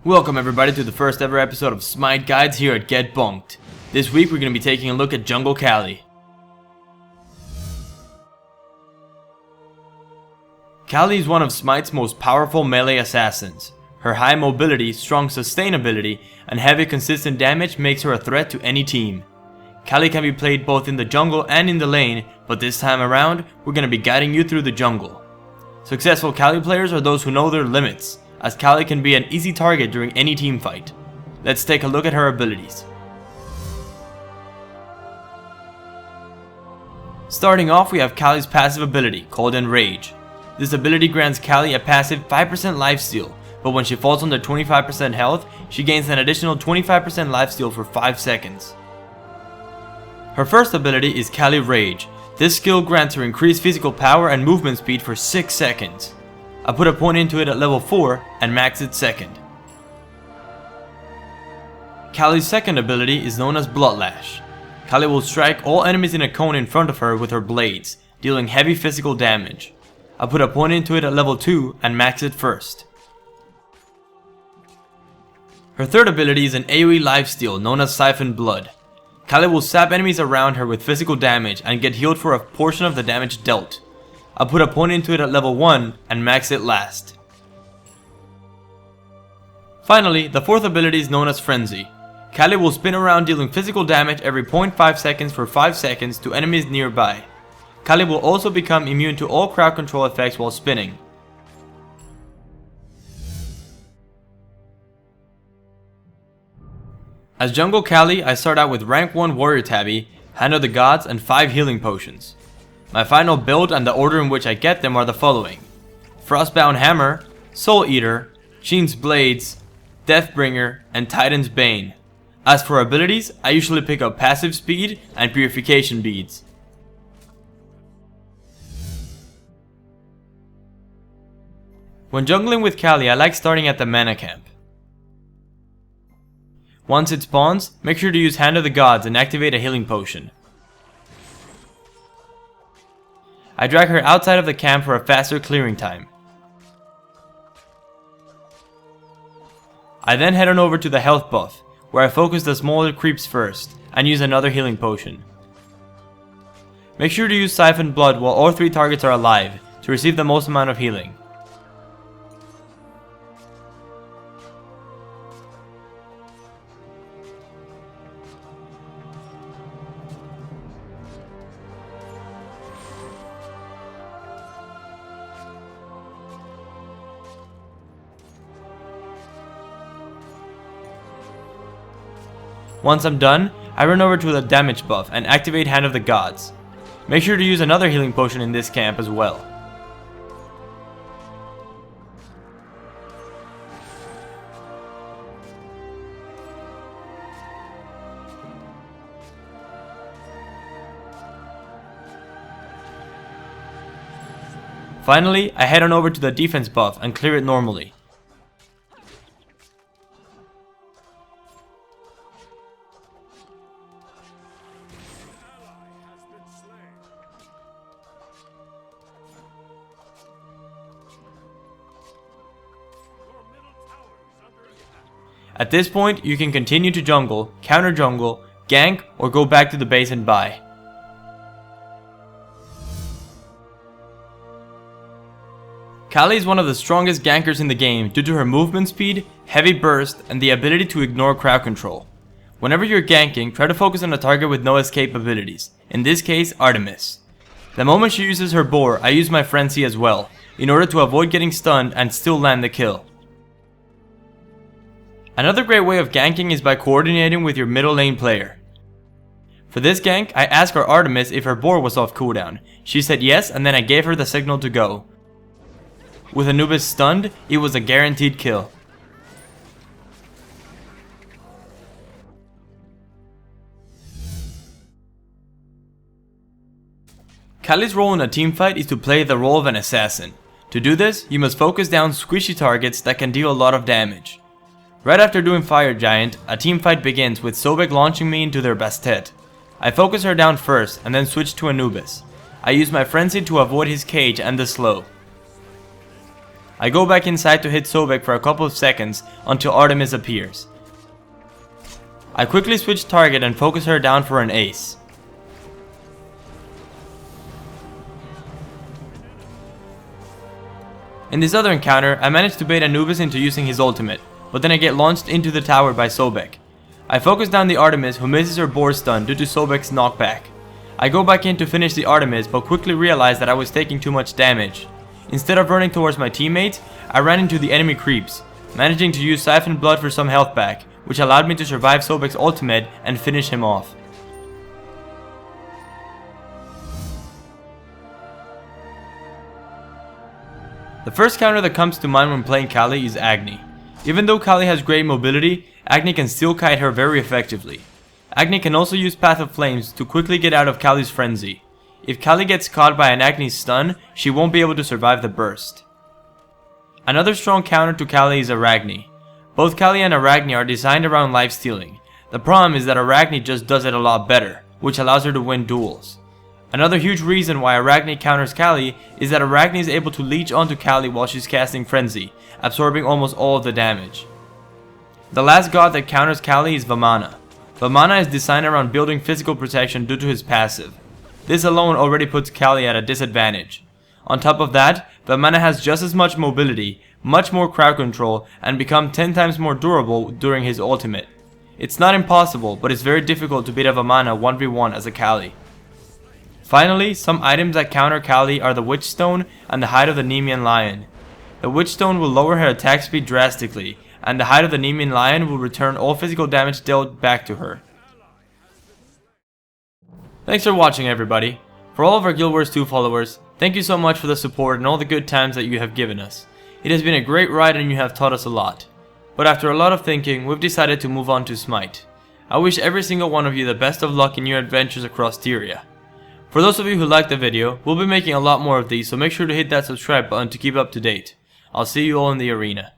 Welcome everybody to the first ever episode of Smite Guides here at GetBonkd. This week we're going to be taking a look at Jungle Kali. Kali is one of Smite's most powerful melee assassins. Her high mobility, strong sustainability, and heavy consistent damage makes her a threat to any team. Kali can be played both in the jungle and in the lane, but this time around we're going to be guiding you through the jungle. Successful Kali players are those who know their limits, as Kali can be an easy target during any team fight. Let's take a look at her abilities. Starting off, we have Kali's passive ability, called Enrage. This ability grants Kali a passive 5% lifesteal, but when she falls under 25% health, she gains an additional 25% lifesteal for 5 seconds. Her first ability is Kali Rage. This skill grants her increased physical power and movement speed for 6 seconds. I put a point into it at level 4 and max it second. Kali's second ability is known as Bloodlash. Kali will strike all enemies in a cone in front of her with her blades, dealing heavy physical damage. I put a point into it at level 2 and max it first. Her third ability is an AoE lifesteal known as Siphon Blood. Kali will stab enemies around her with physical damage and get healed for a portion of the damage dealt. I'll put a point into it at level 1 and max it last. Finally, the fourth ability is known as Frenzy. Kali will spin around dealing physical damage every 0.5 seconds for 5 seconds to enemies nearby. Kali will also become immune to all crowd control effects while spinning. As Jungle Kali, I start out with rank 1 Warrior Tabby, Hand of the Gods, and 5 healing potions. My final build and the order in which I get them are the following: Frostbound Hammer, Soul Eater, Sheen's Blades, Deathbringer, and Titan's Bane. As for abilities, I usually pick up Passive Speed and Purification Beads. When jungling with Kali, I like starting at the mana camp. Once it spawns, make sure to use Hand of the Gods and activate a healing potion. I drag her outside of the camp for a faster clearing time. I then head on over to the health buff, where I focus the smaller creeps first, and use another healing potion. Make sure to use Siphon Blood while all 3 targets are alive, to receive the most amount of healing. Once I'm done, I run over to the damage buff and activate Hand of the Gods. Make sure to use another healing potion in this camp as well. Finally, I head on over to the defense buff and clear it normally. At this point, you can continue to jungle, counter jungle, gank, or go back to the base and buy. Kali is one of the strongest gankers in the game due to her movement speed, heavy burst, and the ability to ignore crowd control. Whenever you're ganking, try to focus on a target with no escape abilities, in this case Artemis. The moment she uses her boar, I use my frenzy as well, in order to avoid getting stunned and still land the kill. Another great way of ganking is by coordinating with your middle lane player. For this gank, I asked our Artemis if her boar was off cooldown. She said yes, and then I gave her the signal to go. With Anubis stunned, it was a guaranteed kill. Kali's role in a teamfight is to play the role of an assassin. To do this, you must focus down squishy targets that can deal a lot of damage. Right after doing Fire Giant, a teamfight begins with Sobek launching me into their Bastet. I focus her down first and then switch to Anubis. I use my Frenzy to avoid his cage and the slow. I go back inside to hit Sobek for a couple of seconds until Artemis appears. I quickly switch target and focus her down for an ace. In this other encounter, I manage to bait Anubis into using his ultimate, but then I get launched into the tower by Sobek. I focus down the Artemis, who misses her board stun due to Sobek's knockback. I go back in to finish the Artemis, but quickly realize that I was taking too much damage. Instead of running towards my teammates, I ran into the enemy creeps, managing to use Siphon Blood for some health back, which allowed me to survive Sobek's ultimate and finish him off. The first counter that comes to mind when playing Kali is Agni. Even though Kali has great mobility, Agni can still kite her very effectively. Agni can also use Path of Flames to quickly get out of Kali's frenzy. If Kali gets caught by an Agni stun, she won't be able to survive the burst. Another strong counter to Kali is Arachne. Both Kali and Arachne are designed around lifestealing. The problem is that Arachne just does it a lot better, which allows her to win duels. Another huge reason why Arachne counters Kali is that Arachne is able to leech onto Kali while she's casting Frenzy, absorbing almost all of the damage. The last god that counters Kali is Vamana. Vamana is designed around building physical protection due to his passive. This alone already puts Kali at a disadvantage. On top of that, Vamana has just as much mobility, much more crowd control, and become 10 times more durable during his ultimate. It's not impossible, but it's very difficult to beat a Vamana 1v1 as a Kali. Finally, some items that counter Kali are the Witch Stone and the Hide of the Nemean Lion. The Witch Stone will lower her attack speed drastically, and the Hide of the Nemean Lion will return all physical damage dealt back to her. Thanks for watching, everybody. For all of our Guild Wars 2 followers, thank you so much for the support and all the good times that you have given us. It has been a great ride and you have taught us a lot. But after a lot of thinking, we've decided to move on to Smite. I wish every single one of you the best of luck in your adventures across Tyria. For those of you who liked the video, we'll be making a lot more of these, so make sure to hit that subscribe button to keep up to date. I'll see you all in the arena.